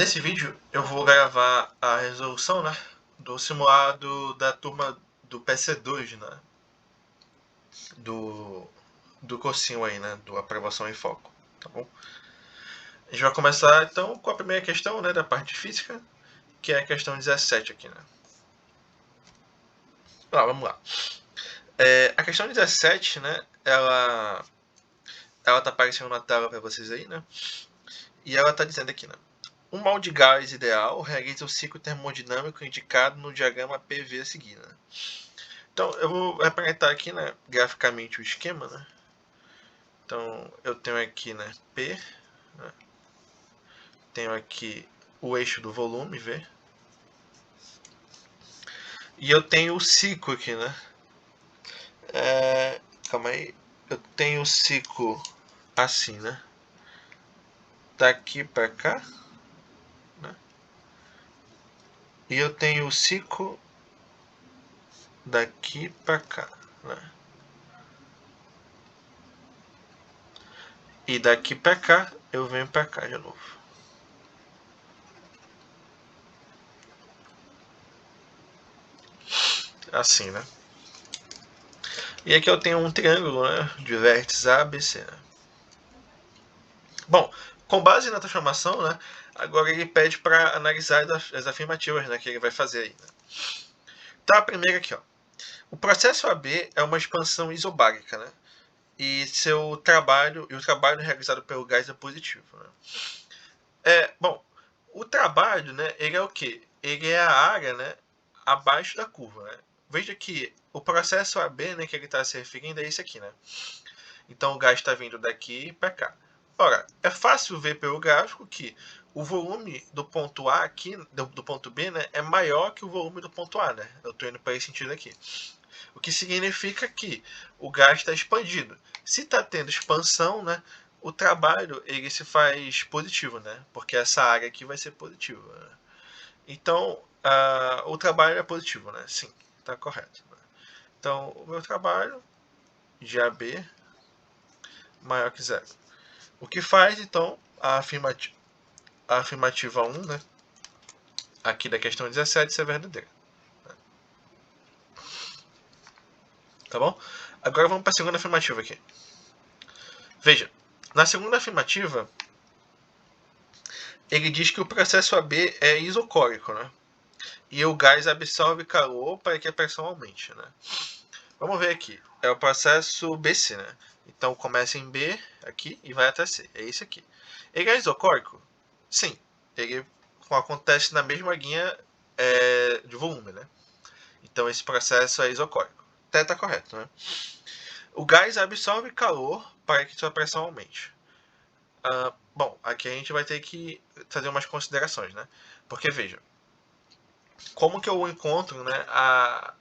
Nesse vídeo eu vou gravar a resolução, né, do simulado da turma do PC2, né, do cursinho aí, né, do Aprovação em Foco, tá bom? A gente vai começar então com a primeira questão, né, da parte de física, que é a questão 17 aqui, né. Vamos lá. A questão 17, né, ela tá aparecendo na tela para vocês aí, né, e ela tá dizendo aqui, né, um molde de gás ideal realiza o ciclo termodinâmico indicado no diagrama PV a seguir, né. Então, eu vou apresentar aqui, né, graficamente o esquema, né. Então, eu tenho aqui, né, P, né, tenho aqui o eixo do volume, V, e eu tenho o ciclo aqui, né. Calma aí, eu tenho o ciclo assim, né, daqui para cá, né, e eu tenho o ciclo daqui para cá, né, e daqui para cá eu venho para cá de novo. Assim, né? E aqui eu tenho um triângulo, né, de vértices A, B, C, né? Bom, com base na transformação, né, agora ele pede para analisar as afirmativas, né, que ele vai fazer aí, né? Tá, a primeira aqui, ó. O processo AB é uma expansão isobárica, né? E o trabalho realizado pelo gás é positivo, né? Bom, o trabalho, né, ele é o quê? Ele é a área, né, abaixo da curva, né? Veja que o processo AB, né, que ele está se referindo é esse aqui, né? Então o gás está vindo daqui para cá. Ora, é fácil ver pelo gráfico que o volume do ponto A aqui, do ponto B, né, é maior que o volume do ponto A, né? Eu estou indo para esse sentido aqui. O que significa que o gás está expandido. Se está tendo expansão, né, o trabalho ele se faz positivo, né? Porque essa área aqui vai ser positiva. Né? Então, o trabalho é positivo, né? Sim, está correto. Né? Então, o meu trabalho de AB maior que zero. O que faz, então, a afirmativa 1, né, aqui da questão 17, ser verdadeira. Tá bom? Agora vamos para a segunda afirmativa aqui. Veja, na segunda afirmativa, ele diz que o processo AB é isocórico, né? E o gás absorve calor para que a pressão aumente, né? Vamos ver aqui. É o processo BC, né? Então começa em B aqui e vai até C. É isso aqui. Ele é isocórico? Sim. Ele acontece na mesma linha de volume, né? Então esse processo é isocórico. Até está correto, né? O gás absorve calor para que sua pressão aumente. Bom, aqui a gente vai ter que fazer umas considerações, né? Porque veja, como que eu encontro, né, a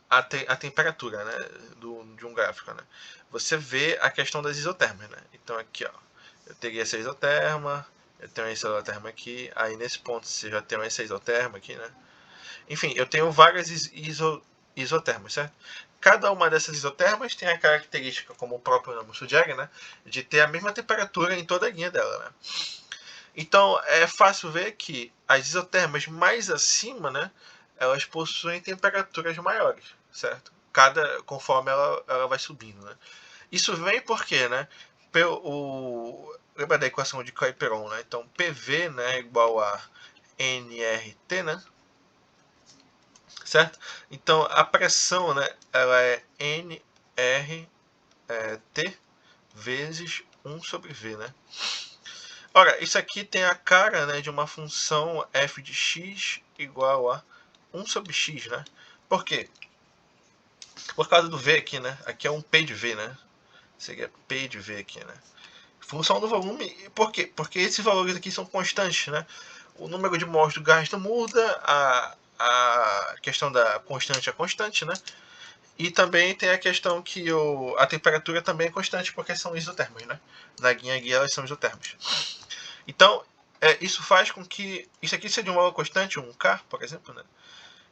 temperatura, né, de um gráfico, né? Você vê a questão das isotermas, né? Então aqui, ó, eu teria essa isoterma, eu tenho essa isoterma aqui, aí nesse ponto você já tem essa isoterma aqui, né? Enfim, eu tenho várias isotermas, certo? Cada uma dessas isotermas tem a característica, como o próprio nome sugere, né, de ter a mesma temperatura em toda a linha dela, né? Então é fácil ver que as isotermas mais acima, né, elas possuem temperaturas maiores, certo? Conforme ela vai subindo, né? Isso vem porque, né, lembra da equação de Clapeyron, né? Então PV, né, é igual a nRT, né? Certo? Então a pressão, né, ela é nRT vezes 1 sobre V, né? Ora, isso aqui tem a cara, né, de uma função f de x igual a 1 sobre x, né? Por quê? Por causa do v aqui, né? Aqui é um p de v, né? Seria p de v aqui, né? Função do volume. Por quê? Porque esses valores aqui são constantes, né? O número de mols do gás não muda, a questão da constante é constante, né? E também tem a questão que a temperatura também é constante, porque são isotermos, né? Na guia aqui elas são isotermos. Então, isso faz com que isso aqui seja um valor constante, um K, por exemplo, né?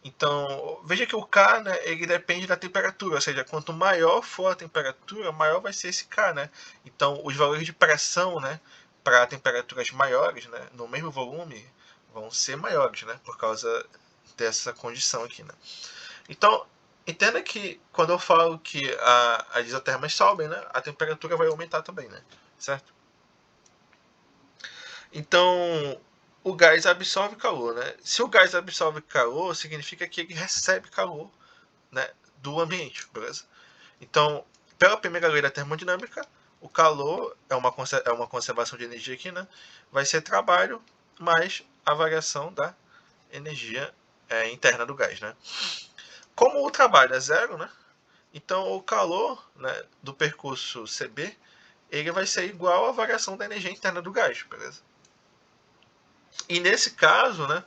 Então, veja que o K, né, ele depende da temperatura, ou seja, quanto maior for a temperatura, maior vai ser esse K, né? Então, os valores de pressão, né, para temperaturas maiores, né, no mesmo volume, vão ser maiores, né? Por causa dessa condição aqui, né? Então, entenda que quando eu falo que as isotermas sobem, né? A temperatura vai aumentar também, né? Certo? Então, o gás absorve calor, né? Se o gás absorve calor, significa que ele recebe calor, né, do ambiente, beleza? Então, pela primeira lei da termodinâmica, o calor é uma conservação de energia aqui, né? Vai ser trabalho mais a variação da energia interna do gás, né? Como o trabalho é zero, né? Então o calor, né, do percurso CB ele vai ser igual à variação da energia interna do gás, beleza? E nesse caso, né,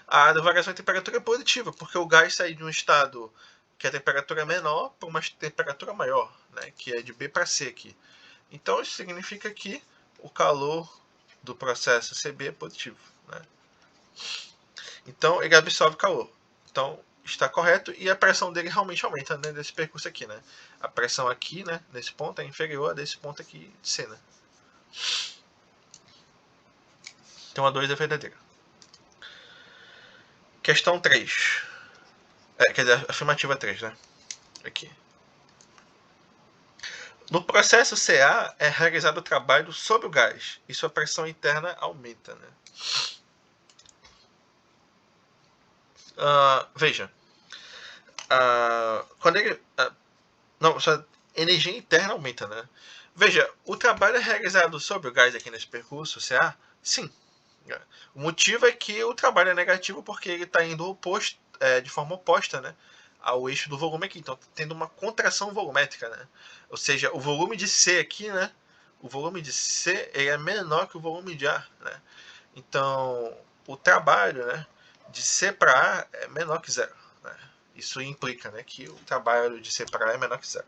a variação de temperatura é positiva, porque o gás sai de um estado que a temperatura é menor para uma temperatura maior, né, que é de B para C aqui. Então isso significa que o calor do processo CB é positivo, né? Então ele absorve calor. Então está correto e a pressão dele realmente aumenta, né, nesse percurso aqui, né? A pressão aqui, né, nesse ponto é inferior a desse ponto aqui de C, né? Então a 2 é verdadeira. Questão 3. Quer dizer, afirmativa 3, né? Aqui. No processo CA é realizado o trabalho sobre o gás e sua pressão interna aumenta, né? Veja, quando ele, não, só energia interna aumenta, né? Veja, o trabalho é realizado sobre o gás aqui nesse percurso CA? Sim. O motivo é que o trabalho é negativo porque ele está indo oposto, de forma oposta, né, ao eixo do volume aqui. Então, tendo uma contração volumétrica, né? Ou seja, o volume de C aqui, né? O volume de C ele é menor que o volume de A, né? Então, o trabalho, né, de C para A é menor que zero, né? Isso implica, né, que o trabalho de C para A é menor que zero.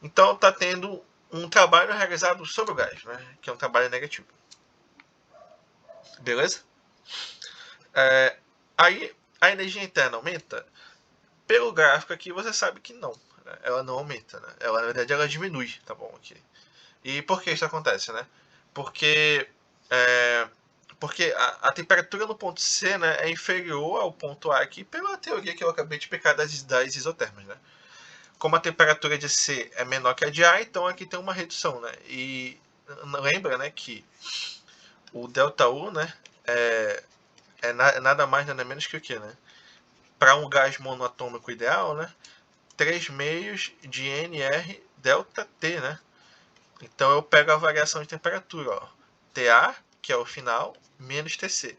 Então, está tendo um trabalho realizado sobre o gás, né, que é um trabalho negativo. Beleza? Aí a energia interna aumenta? Pelo gráfico aqui você sabe que não, né? Ela não aumenta, né? Ela, na verdade, ela diminui, tá bom? Aqui. E por que isso acontece, né? Porque, é, porque a temperatura no ponto C, né, é inferior ao ponto A aqui pela teoria que eu acabei de explicar das isotermas, né? Como a temperatura de C é menor que a de A, então aqui tem uma redução, né? E lembra, né, que o ΔU, né, é nada mais nada menos que o que, né? Para um gás monoatômico ideal, né? 3 meios de NR delta T, né? Então eu pego a variação de temperatura, ó. TA, que é o final, menos TC.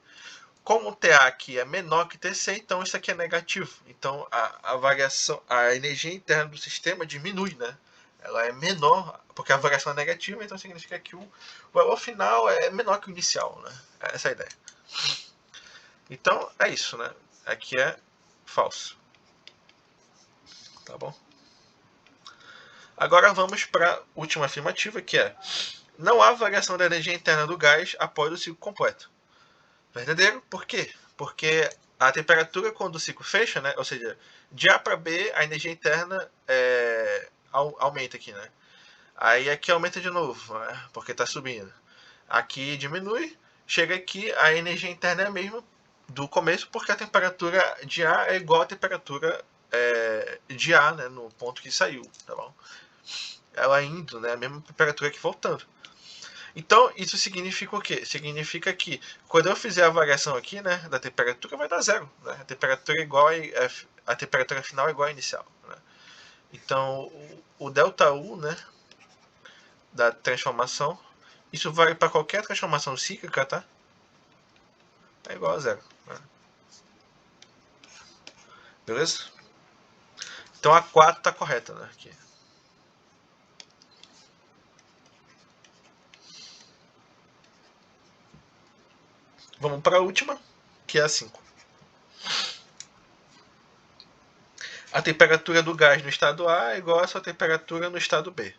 Como o TA aqui é menor que TC, então isso aqui é negativo. Então a variação, a energia interna do sistema diminui, né? Ela é menor, porque a variação é negativa, então significa que o valor final é menor que o inicial, né? Essa é a ideia. Então é isso, né? Aqui é falso. Tá bom? Agora vamos para a última afirmativa, que é: não há variação da energia interna do gás após o ciclo completo. Verdadeiro. Por quê? Porque a temperatura quando o ciclo fecha, né? Ou seja, de A para B, a energia interna aumenta aqui, né? Aí aqui aumenta de novo, né? Porque está subindo. Aqui diminui. Chega aqui, a energia interna é a mesma do começo, porque a temperatura de A é igual à temperatura de A, né? No ponto que saiu, tá bom? Ela indo, né? A mesma temperatura que voltando. Então, isso significa o quê? Significa que quando eu fizer a variação aqui, né, da temperatura, vai dar zero. Né? A temperatura igual a temperatura final é igual à inicial. Né? Então, o ΔU, né, da transformação, isso vale para qualquer transformação cíclica, tá? É igual a zero. Né? Beleza? Então a 4 está correta, né? Aqui. Vamos para a última, que é a 5. A temperatura do gás no estado A é igual a sua temperatura no estado B.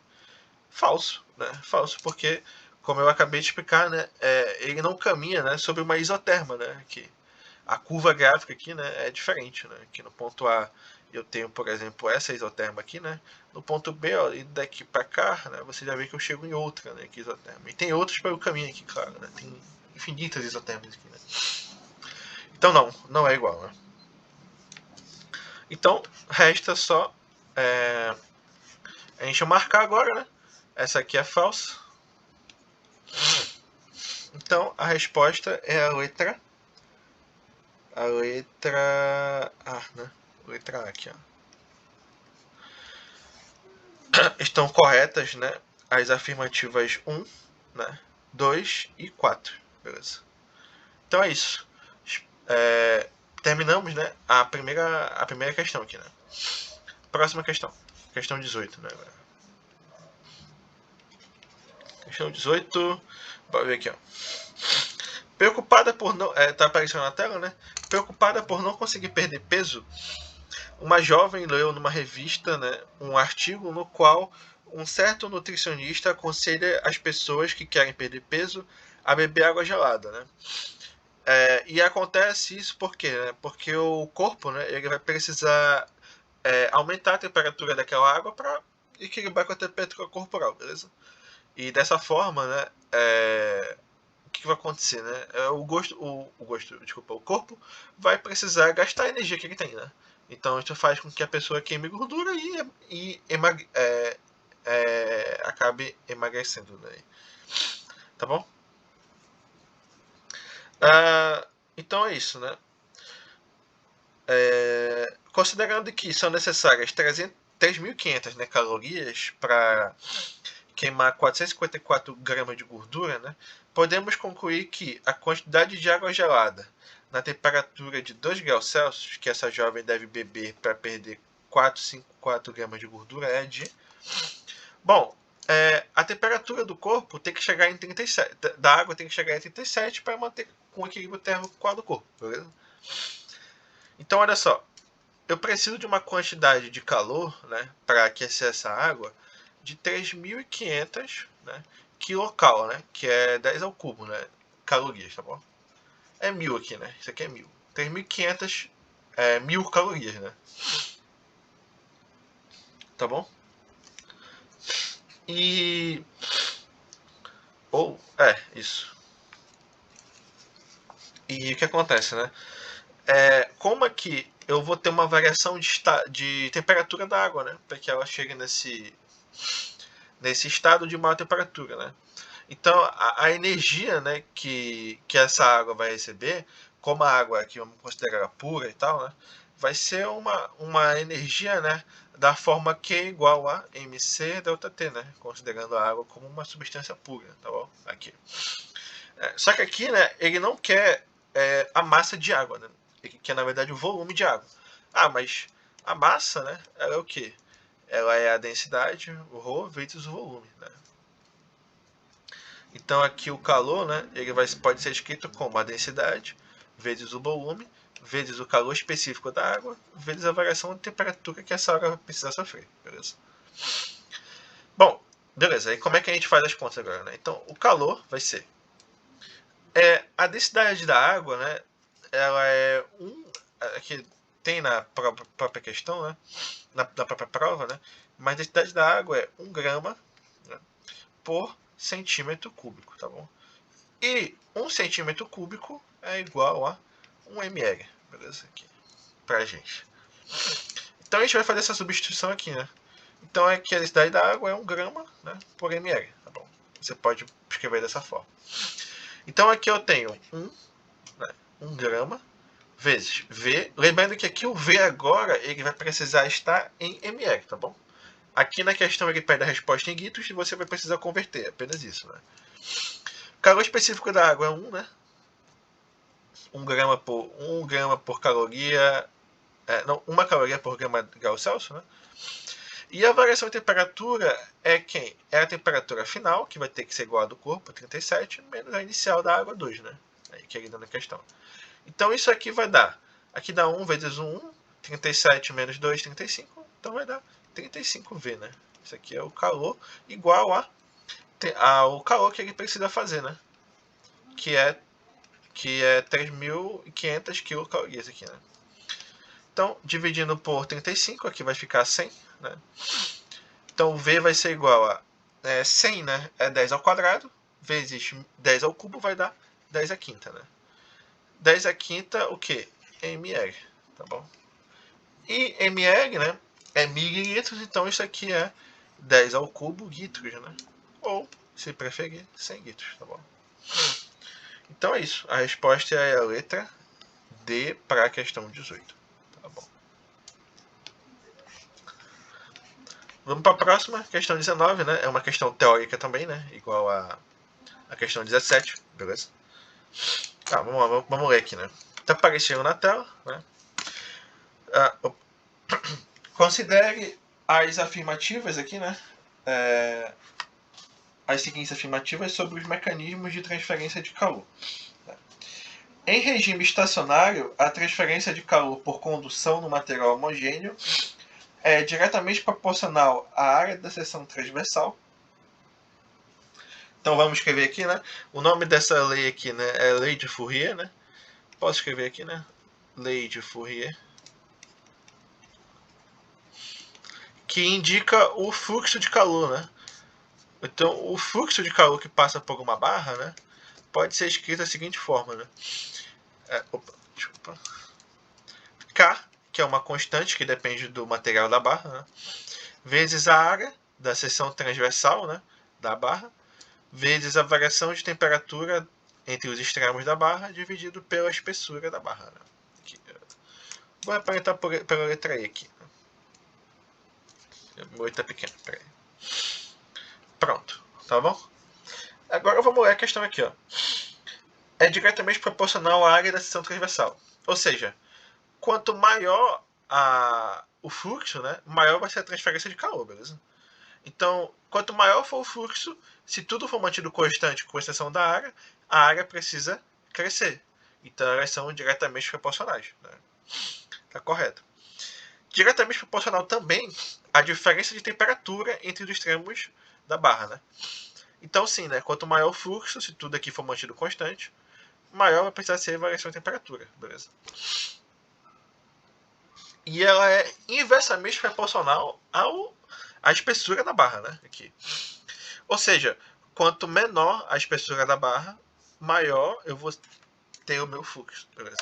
Falso, né? Falso, porque, como eu acabei de explicar, né, ele não caminha, né, sobre uma isoterma, né? Que a curva gráfica aqui, né, é diferente, né? Aqui no ponto A eu tenho, por exemplo, essa isoterma aqui, né? No ponto B, ó, e daqui para cá, né, você já vê que eu chego em outra, né, que isoterma. E tem outros pelo caminho aqui, claro, né? Tem infinitas isotermas aqui, né? Então não é igual, né? Então resta só a gente marcar agora, né? Essa aqui é falsa. Então a resposta é a letra A, né? Letra A aqui, ó. Estão corretas, né? As afirmativas 1, né? 2 e 4, beleza? Então é isso. Terminamos, né? A primeira questão aqui, né? Próxima questão. Questão 18, né? Questão 18. Bora ver aqui, ó. Preocupada por não... tá aparecendo na tela, né? Preocupada por não conseguir perder peso, uma jovem leu numa revista, né, um artigo no qual um certo nutricionista aconselha as pessoas que querem perder peso a beber água gelada, né? E acontece isso por quê? Né? Porque o corpo, né, ele vai precisar aumentar a temperatura daquela água para equilibrar com a temperatura corporal, beleza? E dessa forma, né, o que vai acontecer, né? O corpo vai precisar gastar a energia que ele tem, né? Então isso faz com que a pessoa queime gordura e acabe emagrecendo, né? Tá bom? Então é isso, né? Considerando que são necessárias 3.500, né, calorias para queimar 454 gramas de gordura, né, podemos concluir que a quantidade de água gelada na temperatura de 2 graus Celsius que essa jovem deve beber para perder 454 gramas de gordura é de... Bom, a temperatura do corpo tem que chegar em 37, da água tem que chegar em 37 para manter com o equilíbrio térmico do corpo, beleza? Então, olha só, eu preciso de uma quantidade de calor, né, para aquecer essa água de 3.500, né, quilocal, né, que é 10 ao cubo, né, calorias, tá bom? É 1.000 aqui, né? Isso aqui é 1.000. 3.500 1.000 calorias, né? Tá bom? E... isso. E o que acontece, né? Como aqui eu vou ter uma variação de temperatura da água, né? Para que ela chegue nesse estado de maior temperatura, né? Então a energia, né, que essa água vai receber, como a água aqui vamos considerar pura e tal, né, vai ser uma energia, né, da forma Q igual a mc delta T, né, considerando a água como uma substância pura, tá bom? Aqui. Só que aqui, né, ele não quer a massa de água, né? Ele quer, na verdade, o volume de água. Mas a massa, né, ela é o quê? Ela é a densidade, o ρ, vezes o volume, né? Então aqui o calor, né, ele pode ser escrito como a densidade vezes o volume, vezes o calor específico da água, vezes a variação de temperatura que essa água vai precisar sofrer, beleza? Bom, beleza, e como é que a gente faz as contas agora, né? Então o calor vai ser a densidade da água, né, ela é aqui tem na própria questão, né, na própria prova, né, mas a densidade da água é 1 grama, né, por centímetro cúbico, tá bom? E 1 centímetro cúbico é igual a 1 ml, beleza? Aqui, pra gente. Então a gente vai fazer essa substituição aqui, né? Então é que a densidade da água é 1 grama, né, por ml, tá bom? Você pode escrever dessa forma. Então aqui eu tenho 1 grama vezes V. Lembrando que aqui o V agora ele vai precisar estar em ml, tá bom? Aqui na questão ele pede a resposta em litros e você vai precisar converter, apenas isso, né? O calor específico da água é 1, né? 1 grama por caloria. Não, 1 caloria por grau Celsius, né? E a variação de temperatura é quem? É a temperatura final, que vai ter que ser igual a do corpo, 37, menos a inicial da água, 2, né? Aí que ele dá na questão. Então isso aqui vai dar. Aqui dá 1 vezes 1, 37 menos 2, 35. Então vai dar 35V, né? Isso aqui é o calor igual ao calor que ele precisa fazer, né? Que é 3.500 quilocalorias aqui, né? Então, dividindo por 35, aqui vai ficar 100, né? Então, V vai ser igual a 100, né? É 10 ao quadrado, vezes 10 ao cubo vai dar 10 a quinta, né? 10 a quinta, o que? ml, tá bom? E ml, né, é mililitros, então isso aqui é 10 ao cubo litros, né? Ou, se preferir, 100 litros, tá bom? Então é isso. A resposta é a letra D para a questão 18. Tá bom. Vamos para a próxima, questão 19, né? É uma questão teórica também, né? Igual a questão 17, beleza? Tá, vamos ler aqui, né? Tá aparecendo na tela, né? Considere as afirmativas aqui, né? As seguintes afirmativas sobre os mecanismos de transferência de calor. Em regime estacionário, a transferência de calor por condução no material homogêneo é diretamente proporcional à área da seção transversal. Então vamos escrever aqui, né? O nome dessa lei aqui, né, é Lei de Fourier, né? Posso escrever aqui, né? Lei de Fourier. Que indica o fluxo de calor, né? Então, o fluxo de calor que passa por uma barra, né, pode ser escrito da seguinte forma, né? K, que é uma constante que depende do material da barra, né, vezes a área da seção transversal, né, da barra, vezes a variação de temperatura entre os extremos da barra, dividido pela espessura da barra. Né? Aqui. Vou apresentar pela letra E aqui. O E tá pequeno, peraí. Pronto, tá bom? Agora vamos ler a questão aqui, ó. É diretamente proporcional à área da seção transversal. Ou seja, quanto maior o fluxo, né, maior vai ser a transferência de calor, beleza? Então, quanto maior for o fluxo, se tudo for mantido constante com exceção da área, a área precisa crescer. Então, elas são diretamente proporcionais. Né? Tá correto. Diretamente proporcional também a diferença de temperatura entre os extremos da barra. Né? Então, sim, né, quanto maior o fluxo, se tudo aqui for mantido constante, maior vai precisar ser a variação de temperatura. Beleza? E ela é inversamente proporcional à espessura da barra, né? Aqui. Ou seja, quanto menor a espessura da barra, maior eu vou ter o meu fluxo. Beleza?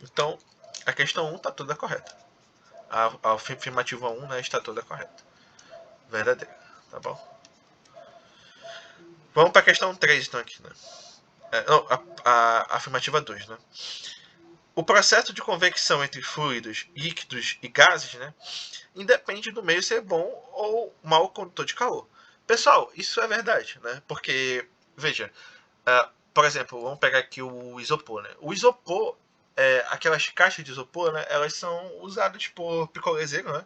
Então, a questão 1 está toda correta. A afirmativa 1, né, está toda correta. Verdadeira, tá bom? Vamos para a questão 3, então, aqui, né? Não, a afirmativa 2, né? O processo de convecção entre fluidos, líquidos e gases, né, independe do meio ser bom ou mau condutor de calor. Pessoal, isso é verdade, né? Porque, veja, por exemplo, vamos pegar aqui o isopor, né? O isopor, aquelas caixas de isopor, né, elas são usadas por picolézeiros, né,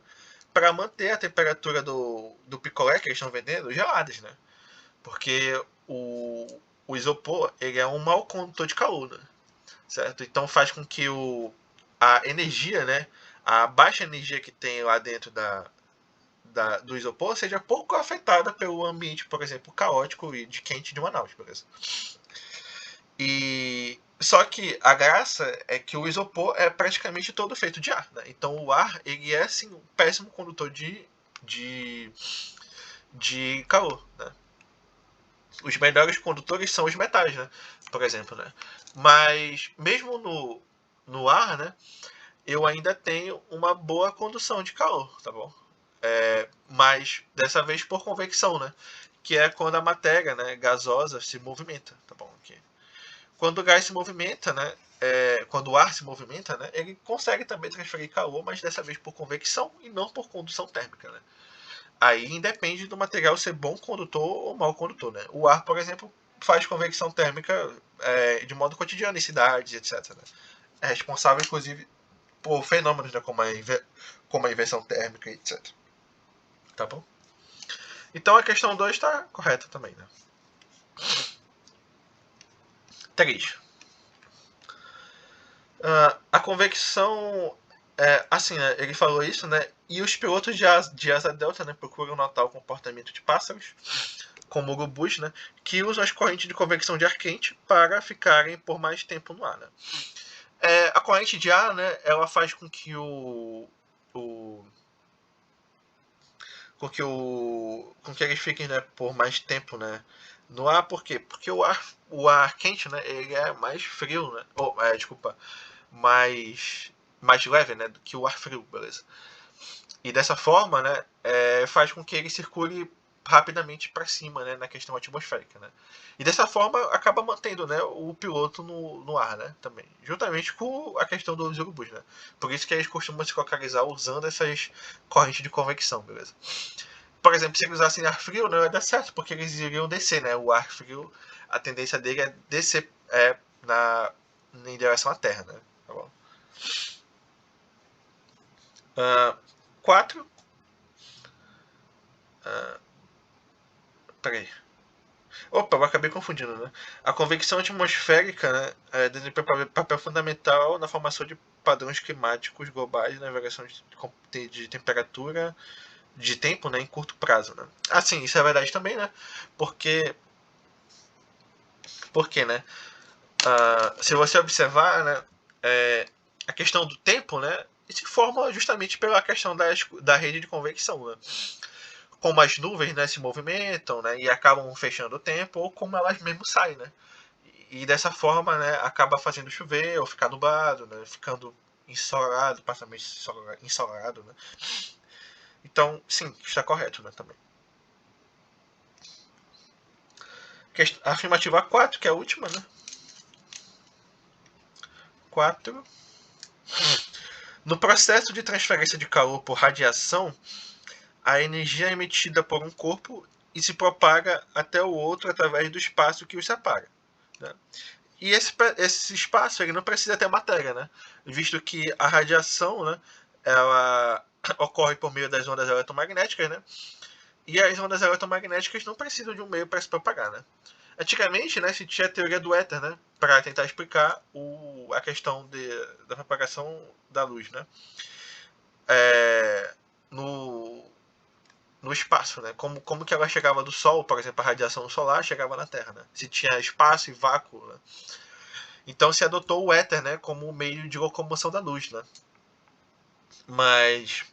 para manter a temperatura do picolé que eles estão vendendo geladas, né? Porque o isopor, ele é um mau condutor de calor, né? Certo? Então faz com que a energia, né, a baixa energia que tem lá dentro do isopor seja pouco afetada pelo ambiente, por exemplo, caótico e de quente de Manaus, beleza? E só que a graça é que o isopor é praticamente todo feito de ar, né? Então o ar, ele é sim um péssimo condutor de calor, né? Os melhores condutores são os metais, né? Por exemplo, né? Mas mesmo no ar, né, eu ainda tenho uma boa condução de calor, tá bom? Mas dessa vez por convecção, né? Que é quando a matéria, né, gasosa se movimenta, tá bom? Aqui. Quando o gás se movimenta, né? Quando o ar se movimenta, né, ele consegue também transferir calor, mas dessa vez por convecção e não por condução térmica, né? Aí independe do material ser bom condutor ou mau condutor, né? O ar, por exemplo, faz convecção térmica de modo cotidiano em cidades, etc. Né? É responsável, inclusive, por fenômenos, né, como a inversão térmica, etc. Tá bom? Então a questão 2 está correta também, né? 3. A convecção. Assim, né, ele falou isso, né? E os pilotos de asa delta, né, procuram notar o comportamento de pássaros, como urubus, né, que usam as correntes de convecção de ar quente para ficarem por mais tempo no ar. Né? A corrente de ar, né, ela faz com que com que eles fiquem, né, por mais tempo, né, no ar, por quê? Porque o ar quente, né, ele é mais frio, né? Desculpa, mais leve, né, do que o ar frio, beleza? E dessa forma, né, faz com que ele circule rapidamente para cima, né, na questão atmosférica, né? E dessa forma acaba mantendo, né, o piloto no ar, né, também, juntamente com a questão dos urubus, né? Por isso que eles costumam se localizar usando essas correntes de convecção, beleza? Por exemplo, se eles usassem ar frio, não ia dar certo, porque eles iriam descer, né? O ar frio, a tendência dele é descer em direção à Terra, né? Tá bom? 4. Peraí. Opa, eu acabei confundindo, né? A convecção atmosférica, né, desempenha papel fundamental na formação de padrões climáticos globais, na variação de temperatura, de tempo, né, em curto prazo, né? Assim, isso é verdade também, né? Porque né? Se você observar, né, a questão do tempo, né, se forma justamente pela questão da rede de convecção, né? Como as nuvens, né, se movimentam, né, e acabam fechando o tempo, ou como elas mesmo saem, né? E dessa forma, né, acaba fazendo chover ou ficar nublado, né, ficando ensolarado, parcialmente ensolarado, né? Então, sim, está correto, né, também. A afirmativa 4, que é a última, né? 4. No processo de transferência de calor por radiação, a energia é emitida por um corpo e se propaga até o outro através do espaço que os separa, né? E esse espaço ele não precisa ter matéria, né? Visto que a radiação, né, ela ocorre por meio das ondas eletromagnéticas, né? E as ondas eletromagnéticas não precisam de um meio para se propagar, né? Antigamente, né, se tinha a teoria do éter, né, para tentar explicar a questão da propagação da luz, né? No, no espaço, né? Como que ela chegava do Sol, por exemplo, a radiação solar chegava na Terra, né? Se tinha espaço e vácuo, né? Então se adotou o éter, né, como meio de locomoção da luz, né? Mas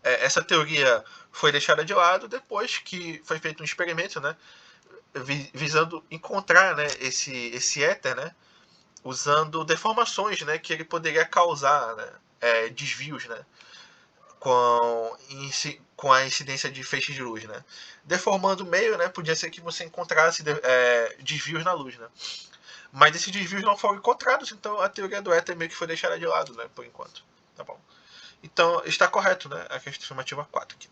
essa teoria foi deixada de lado depois que foi feito um experimento, né, visando encontrar, né, esse éter, né, usando deformações, né, que ele poderia causar, né, desvios, né, com a incidência de feixes de luz, né? Deformando o meio, né, podia ser que você encontrasse desvios na luz, né? Mas esses desvios não foram encontrados, então a teoria do éter meio que foi deixada de lado, né, por enquanto. Tá bom. Então está correto, né, a questão afirmativa 4 aqui.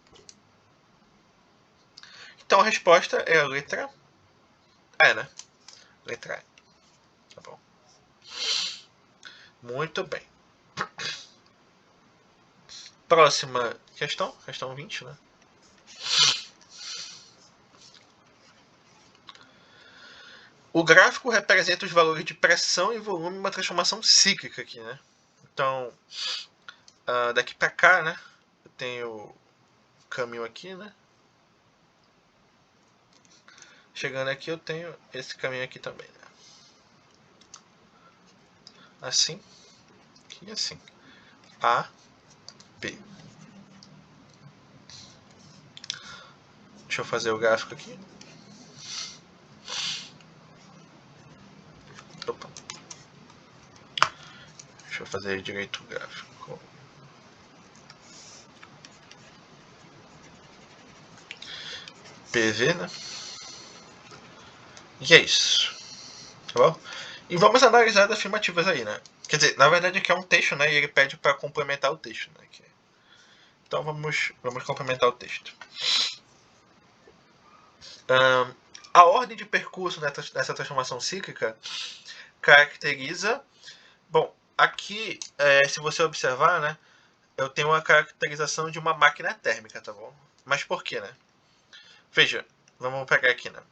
Então a resposta é a letra E, né? Letra E. Tá bom. Muito bem. Próxima questão 20, né? O gráfico representa os valores de pressão e volume em uma transformação cíclica aqui, né? Então, daqui para cá, né? Eu tenho o caminho aqui, né? Chegando aqui eu tenho esse caminho aqui também, né? Assim e assim. A, B. Deixa eu fazer o gráfico aqui. Opa. Deixa eu fazer direito o gráfico. PV, né? E é isso. Tá bom? E vamos analisar as afirmativas aí, né? Quer dizer, na verdade aqui é um texto, né? E ele pede para complementar o texto, né? Então vamos complementar o texto. A ordem de percurso nessa transformação cíclica caracteriza... Bom, aqui, se você observar, né? Eu tenho uma caracterização de uma máquina térmica, tá bom? Mas por quê, né? Veja, vamos pegar aqui, né?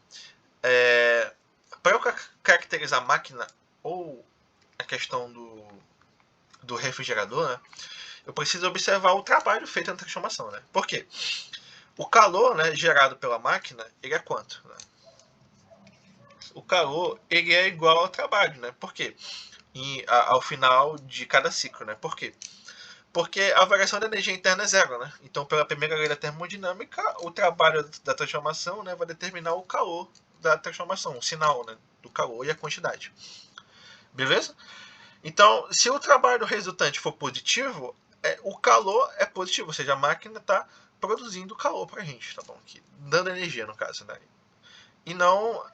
Para eu caracterizar a máquina ou a questão do refrigerador, né, eu preciso observar o trabalho feito na transformação, né? Por quê? O calor, né, gerado pela máquina, ele é quanto? Né? O calor, ele é igual ao trabalho, né? Por quê? Ao final de cada ciclo, né? Por quê? Porque a variação da energia interna é zero, né? Então, pela primeira lei da termodinâmica, o trabalho da transformação, né, vai determinar o calor da transformação, o sinal, né, do calor e a quantidade. Beleza? Então, se o trabalho resultante for positivo, o calor é positivo, ou seja, a máquina está produzindo calor para a gente, tá bom? Aqui, dando energia, no caso, né? E não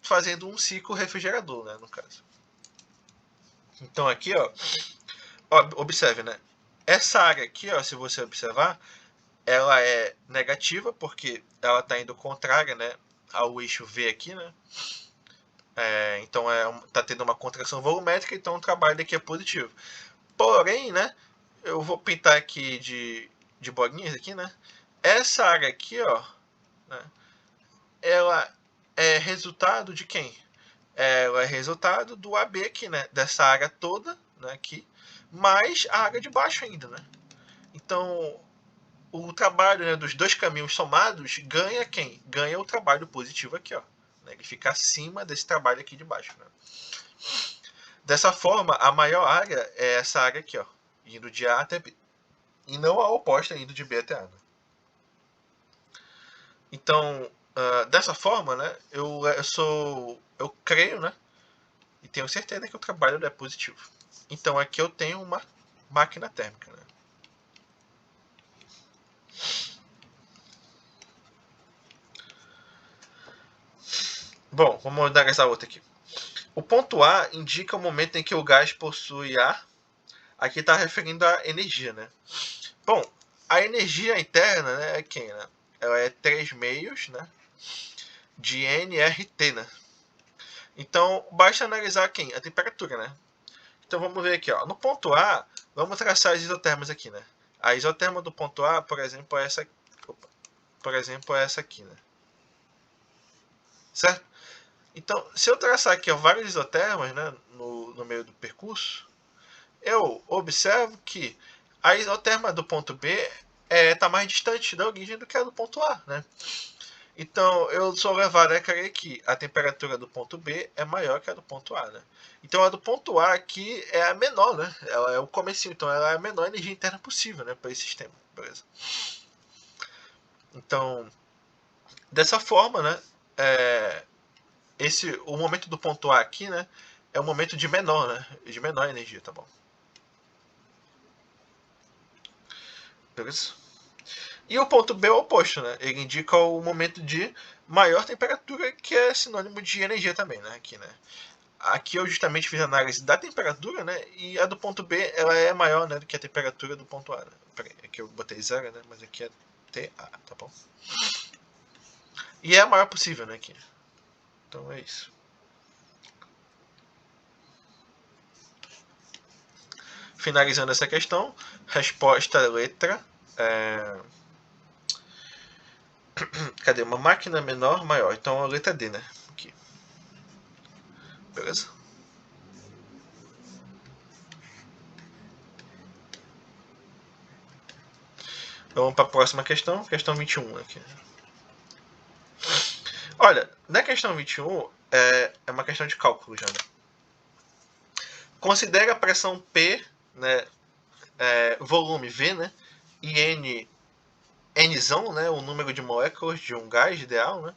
fazendo um ciclo refrigerador, né, no caso. Então aqui, ó, observe, né? Essa área aqui, ó, se você observar, ela é negativa porque ela está indo contrária, né, ao eixo V aqui, né? Então está tendo uma contração volumétrica, então o trabalho aqui é positivo. Porém, né, eu vou pintar aqui de bolinhas aqui, né? Essa área aqui, ó, né, ela é resultado de quem? Ela é resultado do AB aqui, né? Dessa área toda, né, aqui, mais a área de baixo ainda, né? Então, o trabalho, né, dos dois caminhos somados ganha quem? Ganha o trabalho positivo aqui, ó. Ele fica acima desse trabalho aqui de baixo, né? Dessa forma, a maior área é essa área aqui, ó, indo de A até B. E não a oposta, indo de B até A. Né? Então, dessa forma, né, eu creio, né, e tenho certeza que o trabalho é positivo. Então aqui eu tenho uma máquina térmica. Né? Bom, vamos dar essa outra aqui. O ponto A indica o momento em que o gás possui ar. Aqui está referindo à energia, né? Bom, a energia interna, né, é quem, né? Ela é 3 meios, né, de nRT, né? Então, basta analisar quem? A temperatura, né? Então, vamos ver aqui, ó. No ponto A, vamos traçar as isotermas aqui, né? A isoterma do ponto A, por exemplo, é essa, aqui, né? Certo? Então, se eu traçar aqui ó, várias isotermas, né, no meio do percurso, eu observo que a isoterma do ponto B está mais distante da origem do que a do ponto A, né? Então, eu sou levado a crer que a temperatura do ponto B é maior que a do ponto A, né? Então, a do ponto A aqui é a menor, né? Ela é o comecinho, então ela é a menor energia interna possível, né, para esse sistema, beleza? Então, dessa forma, né, o momento do ponto A aqui, né, é o momento de menor, né, de menor energia, tá bom? Beleza? E o ponto B é o oposto, né? Ele indica o momento de maior temperatura, que é sinônimo de energia também, né? Aqui, né? Aqui eu justamente fiz a análise da temperatura, né? E a do ponto B ela é maior, né, do que a temperatura do ponto A. Né? Peraí, aqui eu botei 0, né? Mas aqui é TA, tá bom? E é a maior possível, né? Aqui. Então é isso. Finalizando essa questão, resposta letra. Cadê? Uma máquina menor, maior. Então a letra D, né? Aqui. Beleza? Vamos para a próxima questão, questão 21 aqui. Olha, na questão 21 é uma questão de cálculo já, né? Considere a pressão P, né, volume V, né, e Nzão, né, o número de moléculas de um gás ideal, né?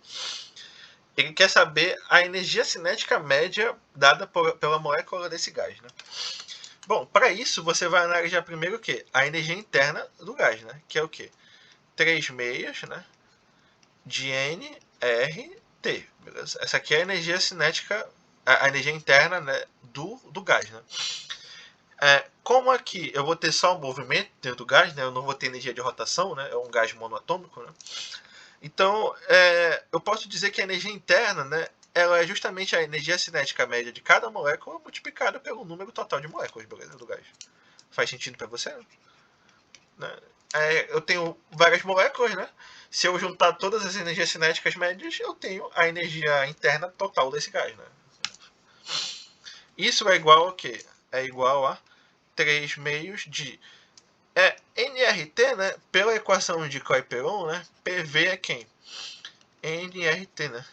Ele quer saber a energia cinética média dada pela molécula desse gás, né? Bom, para isso você vai analisar primeiro o quê? A energia interna do gás, né? Que é o quê? 3 meias, né, de nRT, beleza? Essa aqui é a energia cinética, a energia interna, né, do gás, né? Como aqui eu vou ter só um movimento dentro do gás, né? Eu não vou ter energia de rotação, né? É um gás monoatômico, né? Então, eu posso dizer que a energia interna, né, ela é justamente a energia cinética média de cada molécula multiplicada pelo número total de moléculas, beleza, do gás. Faz sentido para você? Né? Eu tenho várias moléculas, né? Se eu juntar todas as energias cinéticas médias, eu tenho a energia interna total desse gás, né? Isso é igual a quê? É igual a 3 meios de nRT, né? Pela equação de Clapeyron, né? PV é quem? nRT, né?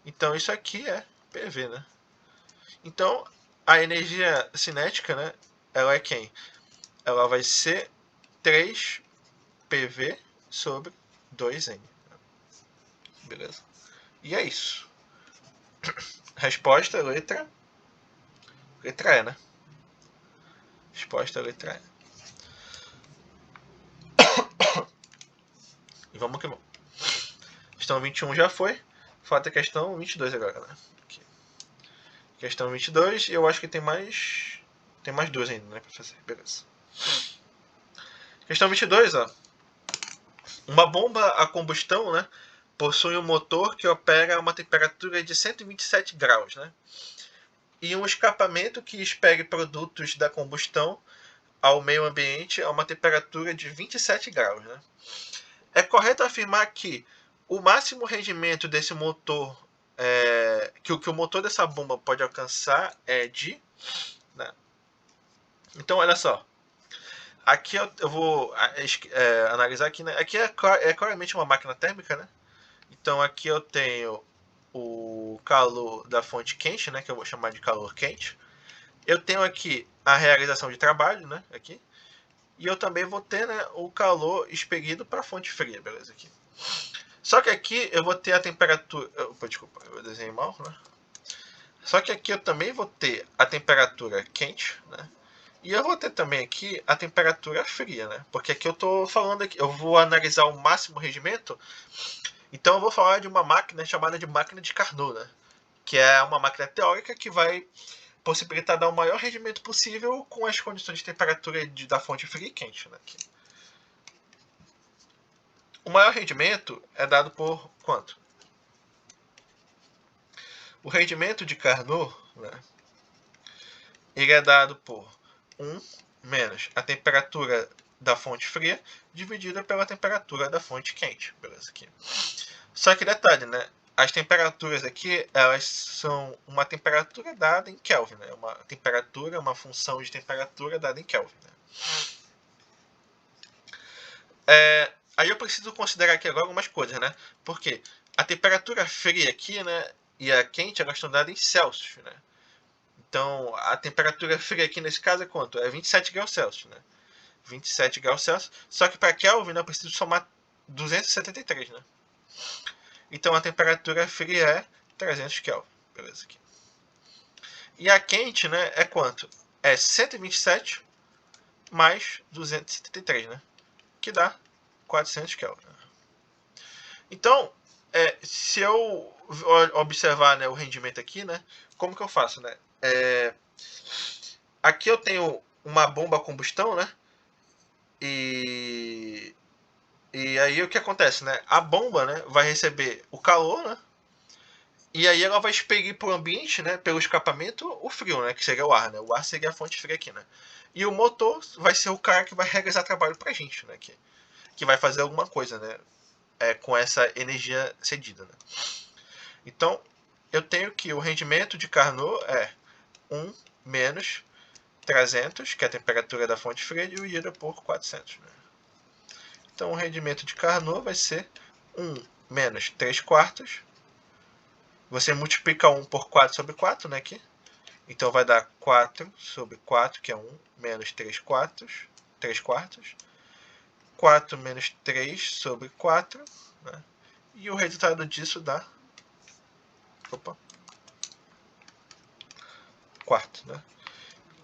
Então isso aqui é PV, né? Então a energia cinética, né? Ela é quem? Ela vai ser 3 PV sobre 2N. Beleza? E é isso. Resposta, letra E, né? Resposta, letra E. E vamos que vamos. Questão 21 já foi. Falta a questão 22 agora, né? Aqui. Questão 22, e eu acho que tem mais duas ainda, né, pra fazer. Beleza. Questão 22, ó. Uma bomba a combustão, né, possui um motor que opera a uma temperatura de 127 graus, né? E um escapamento que expele produtos da combustão ao meio ambiente a uma temperatura de 27 graus, né? É correto afirmar que o máximo rendimento desse motor, que o motor dessa bomba pode alcançar é de... Né? Então, olha só. Aqui eu vou analisar aqui, né? Aqui é claramente uma máquina térmica, né? Então aqui eu tenho o calor da fonte quente, né? Que eu vou chamar de calor quente. Eu tenho aqui a realização de trabalho, né? Aqui. E eu também vou ter, né, o calor expelido para a fonte fria, beleza? Aqui. Só que aqui eu vou ter a temperatura... Desculpa, eu desenhei mal, né? Só que aqui eu também vou ter a temperatura quente, né? E eu vou ter também aqui a temperatura fria, né? Porque aqui eu estou falando aqui, eu vou analisar o máximo regimento. Então eu vou falar de uma máquina chamada de máquina de Carnot, né? Que é uma máquina teórica que vai possibilitar dar o maior rendimento possível com as condições de temperatura da fonte fria e quente, né? Aqui. O maior rendimento é dado por quanto? O rendimento de Carnot, né, ele é dado por 1 menos a temperatura da fonte fria dividida pela temperatura da fonte quente. Beleza? Aqui. Só que detalhe, né? As temperaturas aqui, elas são uma temperatura dada em Kelvin, né? Uma temperatura, uma função de temperatura dada em Kelvin. Né? Aí eu preciso considerar aqui agora algumas coisas, né? Porque a temperatura fria aqui, né, e a quente, elas estão dadas em Celsius, né? Então, a temperatura fria aqui nesse caso é quanto? É 27 graus Celsius, né? 27 graus Celsius. Só que para Kelvin, né, eu preciso somar 273, né? Então, a temperatura fria é 300 Kelvin. Beleza aqui. E a quente, né, é quanto? É 127 mais 273, né? Que dá 400 Kelvin. Então, se eu observar, né, o rendimento aqui, né, como que eu faço, né? Aqui eu tenho uma bomba a combustão, né? E aí o que acontece, né? A bomba, né, vai receber o calor, né? E aí ela vai expelir para o ambiente, né, pelo escapamento, o frio, né, que seria o ar, né? O ar seria a fonte fria aqui, né? E o motor vai ser o cara que vai realizar trabalho pra gente, né? Que vai fazer alguma coisa, né? Com essa energia cedida, né? Então, eu tenho que o rendimento de Carnot é 1 menos 300, que é a temperatura da fonte fria, dividida por 400. Né? Então, o rendimento de Carnot vai ser 1 menos 3 quartos. Você multiplica 1 por 4 sobre 4, né, aqui. Então, vai dar 4 sobre 4, que é 1 menos 3 quartos. 4 menos 3 sobre 4. Né? E o resultado disso dá... quarto, né?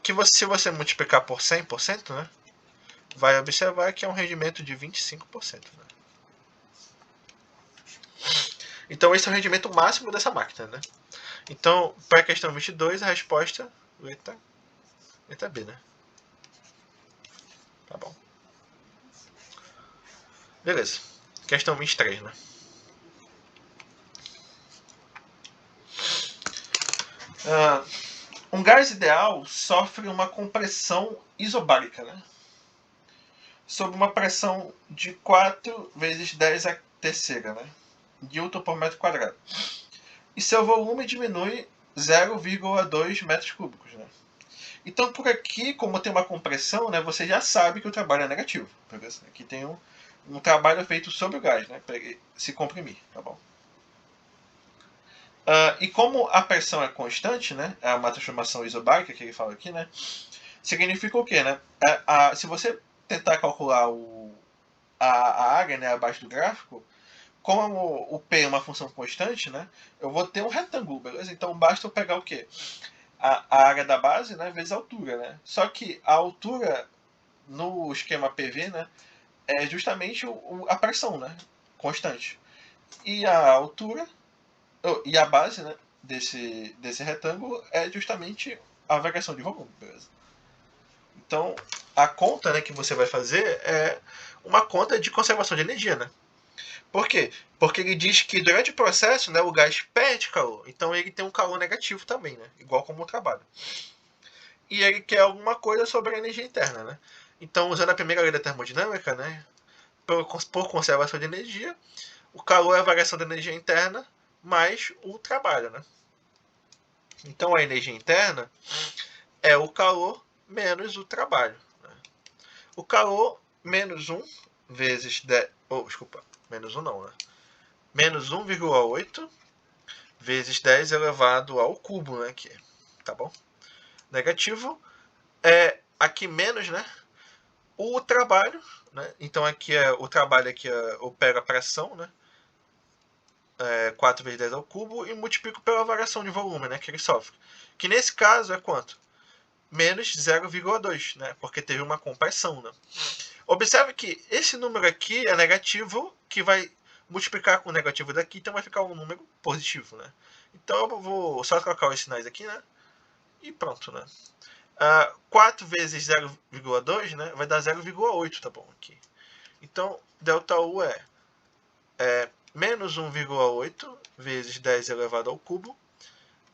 Que se você multiplicar por 100%, né, vai observar que é um rendimento de 25%. Né? Então, esse é o rendimento máximo dessa máquina. Né? Então, para a questão 22, a resposta letra B. Né? Tá bom. Beleza. Questão 23. Né? Um gás ideal sofre uma compressão isobárica, né? Sob uma pressão de 4 vezes 10 a terceira, né? Newton por metro quadrado. E seu volume diminui 0,2 metros cúbicos. Né? Então, por aqui, como tem uma compressão, né, você já sabe que o trabalho é negativo. Aqui tem um trabalho feito sobre o gás, né, para ele se comprimir. Tá bom? E como a pressão é constante, né, é uma transformação isobárica que ele fala aqui, né, significa o quê? Né? Se você tentar calcular a área, né, abaixo do gráfico, como o P é uma função constante, né, eu vou ter um retângulo, beleza? Então basta eu pegar o quê? A área da base, né, vezes a altura, né? Só que a altura no esquema PV, né, é justamente a pressão, né, constante. E a altura e a base, né, desse retângulo é justamente a variação de volume, beleza? Então, a conta, né, que você vai fazer é uma conta de conservação de energia, né? Por quê? Porque ele diz que durante o processo, né, o gás perde calor. Então ele tem um calor negativo também, né? Igual como o trabalho. E ele quer alguma coisa sobre a energia interna, né? Então, usando a primeira lei da termodinâmica, né, por conservação de energia, o calor é a variação da energia interna mais o trabalho, né? Então a energia interna é o calor menos o trabalho. Né? O calor menos 1 vezes 10. Oh, desculpa, menos 1 não, né? Menos 1,8 vezes 10 elevado ao cubo, né? Aqui, tá bom? Negativo é aqui menos, né? O trabalho, né? Então aqui é o trabalho, aqui eu pego a pressão, né? 4 vezes 10 ao cubo e multiplico pela variação de volume, né? Que ele sofre. Que nesse caso é quanto? Menos 0,2, né? Porque teve uma compressão, né? Observe que esse número aqui é negativo, que vai multiplicar com o negativo daqui, então vai ficar um número positivo, né? Então eu vou só trocar os sinais aqui, né? E pronto, né? 4 vezes 0,2, né? Vai dar 0,8, tá bom? Aqui. Então, ΔU é menos 1,8 vezes 10 elevado ao cubo,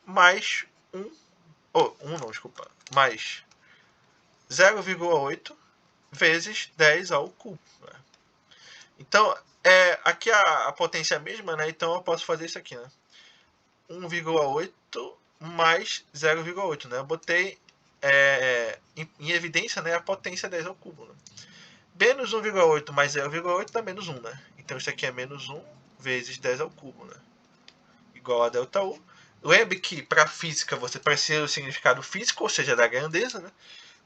mais 1, não, desculpa, mais 0,8 vezes 10 ao cubo. Né? Então, aqui a potência é a mesma, né? Então eu posso fazer isso aqui, né? 1,8 mais 0,8, né? Eu botei em evidência, né, a potência 10 ao cubo. Né? Menos 1,8 mais 0,8 dá menos 1, né? Então isso aqui é menos 1 vezes 10 ao cubo, né? Igual a ΔU. Lembre que para física você precisa do significado físico, ou seja, da grandeza, né?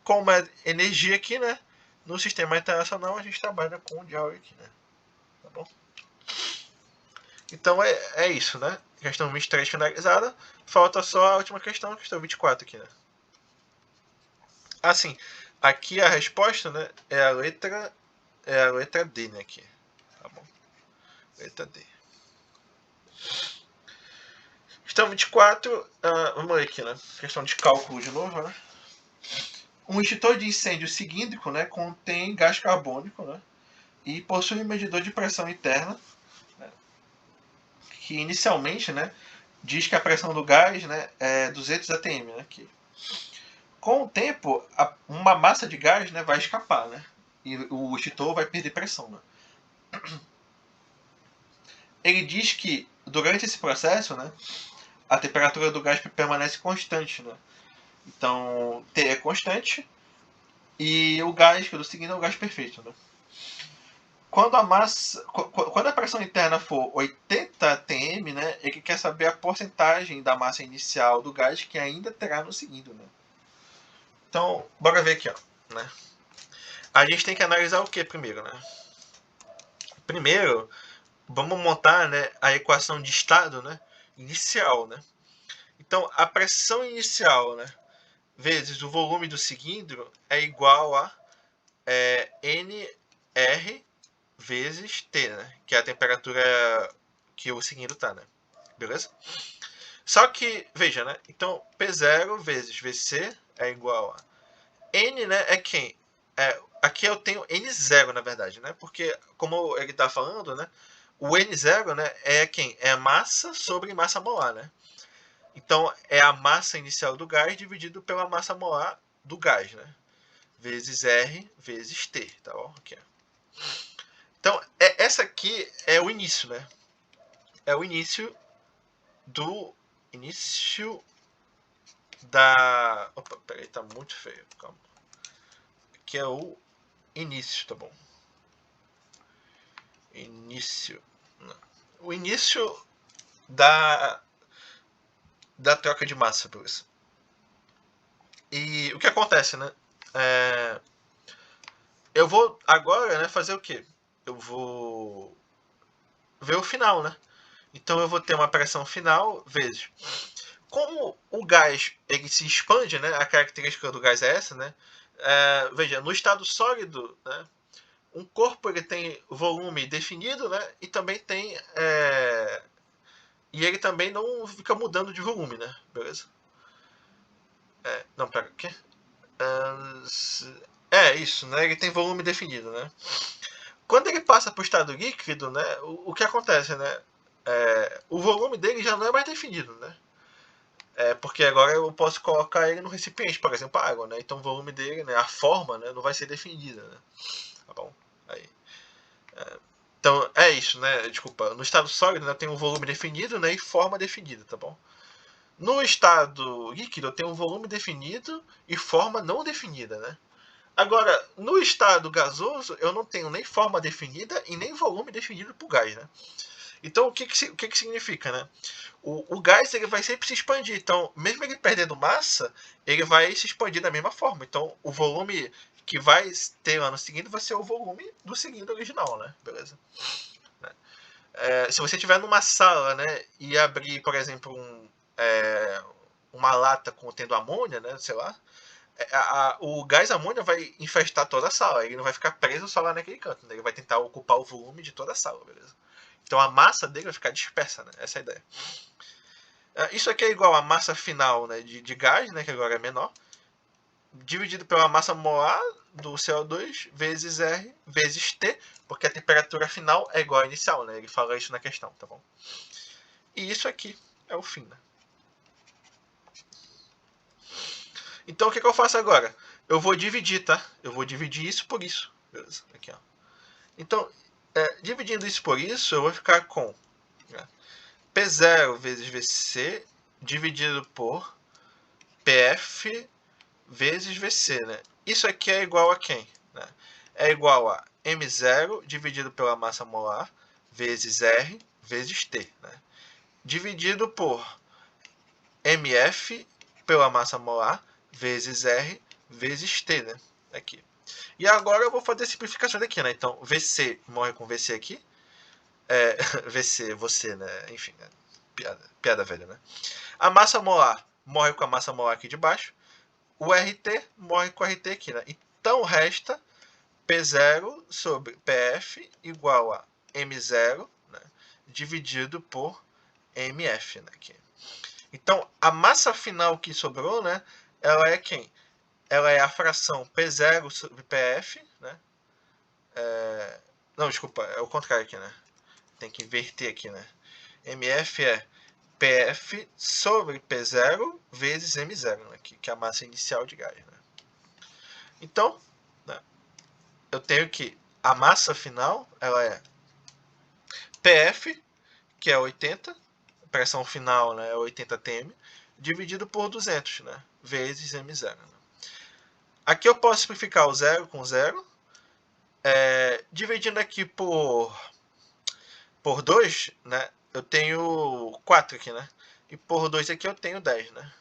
Como é energia aqui, né? No sistema internacional a gente trabalha com Joule aqui, né? Tá bom? Então é isso, né? Questão 23 finalizada. Falta só a última questão, questão 24 aqui, né? Assim, aqui a resposta, né, é a letra D, né, aqui. Tá bom? Letra D. Questão 24, vamos ler aqui, né? Questão de cálculo de novo, né? Um extintor de incêndio cilíndrico, né, contém gás carbônico, né, e possui um medidor de pressão interna, né, que inicialmente, né, diz que a pressão do gás, né, é 200 atm, né, que com o tempo uma massa de gás, né, vai escapar, né, e o extintor vai perder pressão, né. Ele diz que durante esse processo, né, a temperatura do gás permanece constante, né. Então T é constante e o gás que eu estou seguindo é o gás perfeito, né. Quando a pressão interna for 80 atm, né, ele quer saber a porcentagem da massa inicial do gás que ainda terá no seguindo, né. Então, bora ver aqui, ó, né. A gente tem que analisar o que primeiro, né? Primeiro, vamos montar, né, a equação de estado, né, inicial, né. Então, a pressão inicial, né, vezes o volume do cilindro é igual a NR vezes T, né? Que é a temperatura que o cilindro está, né? Beleza? Só que, veja, né? Então, P0 vezes VC é igual a N, né? É quem? Aqui eu tenho N0, na verdade, né? Porque, como ele está falando, né? O N0, né? É quem? É massa sobre massa molar, né? Então, é a massa inicial do gás dividido pela massa molar do gás, né? Vezes R vezes T, tá bom? Aqui, então, essa aqui é o início, né? É o início do... Início da... Opa, peraí, tá muito feio, calma. Aqui é o início, tá bom? Início. Não. O início da troca de massa, por isso. E o que acontece, né? Eu vou agora, né, fazer o quê? Eu vou ver o final, né? Então eu vou ter uma pressão final vezes. Como o gás ele se expande, né? A característica do gás é essa, né? Veja, no estado sólido, né? Um corpo ele tem volume definido, né? E também tem e ele também não fica mudando de volume, né? Beleza? Não, pera, o quê? Isso, né? Ele tem volume definido, né? Quando ele passa para o estado líquido, né? O que acontece, né? O volume dele já não é mais definido, né? Porque agora eu posso colocar ele no recipiente, por exemplo, a água, né? Então o volume dele, né? A forma, né? Não vai ser definida, né? Tá bom? Aí. Então é isso, né? Desculpa. No estado sólido, né, eu tenho um volume definido, né? E forma definida, tá bom? No estado líquido, eu tenho um volume definido e forma não definida, né? Agora, no estado gasoso, eu não tenho nem forma definida e nem volume definido para o gás, né? Então, o que significa, né? O gás ele vai sempre se expandir. Então, mesmo ele perdendo massa, ele vai se expandir da mesma forma. Então, o volume que vai ter ano seguinte vai ser o volume do cilindro original, né? Beleza? Se você estiver numa sala, né, e abrir, por exemplo, uma lata contendo amônia, né, sei lá, o gás amônia vai infestar toda a sala. Ele não vai ficar preso só lá naquele canto, né? Ele vai tentar ocupar o volume de toda a sala, beleza? Então a massa dele vai ficar dispersa, né? Essa é a ideia. Isso aqui é igual a massa final, né, de gás, né, que agora é menor, dividido pela massa molar do CO2 vezes R vezes T, porque a temperatura final é igual à inicial, né? Ele fala isso na questão, tá bom? E isso aqui é o fim, né? Então o que eu faço agora? Eu vou dividir, tá? Eu vou dividir isso por isso. Beleza? Aqui, ó. Então, dividindo isso por isso, eu vou ficar com P0 vezes VC dividido por PF vezes VC, né? Isso aqui é igual a quem? Né? É igual a M0 dividido pela massa molar vezes R vezes T, né? Dividido por MF pela massa molar vezes R vezes T, né? Aqui. E agora eu vou fazer a simplificação daqui, né? Então, VC morre com VC aqui. VC, você, né? Enfim, né? Piada velha, né? A massa molar morre com a massa molar aqui de baixo. O RT morre com o RT aqui, né? Então resta P0 sobre PF igual a M0, né? Dividido por MF, né? Aqui. Então a massa final que sobrou, né? Ela é quem? Ela é a fração P0 sobre PF, né? Não, desculpa, é o contrário aqui, né? Tem que inverter aqui, né? MF é PF sobre P0 vezes M0, né? Que é a massa inicial de gás, né? Então, né, eu tenho que a massa final ela é PF, que é 80, a pressão final, né, é 80 atm, dividido por 200, né, vezes M0. Né? Aqui eu posso simplificar o 0 com 0, dividindo aqui por 2, né, eu tenho 4 aqui, né, e por 2 aqui eu tenho 10, né.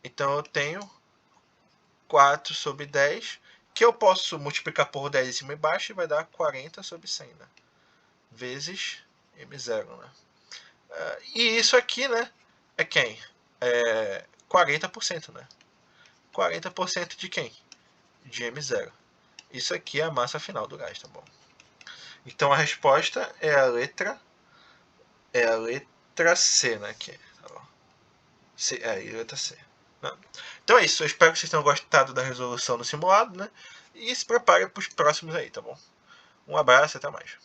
Então eu tenho 4 sobre 10, que eu posso multiplicar por 10 em cima e baixo e vai dar 40 sobre 100, né, vezes M0, né. E isso aqui, né, é quem? 40%, né? 40% de quem? De M0. Isso aqui é a massa final do gás, tá bom? Então a resposta é a letra C, né? Aqui, tá bom? Letra C. Não. Então é isso. Eu espero que vocês tenham gostado da resolução do simulado, né? E se prepare para os próximos aí, tá bom? Um abraço e até mais.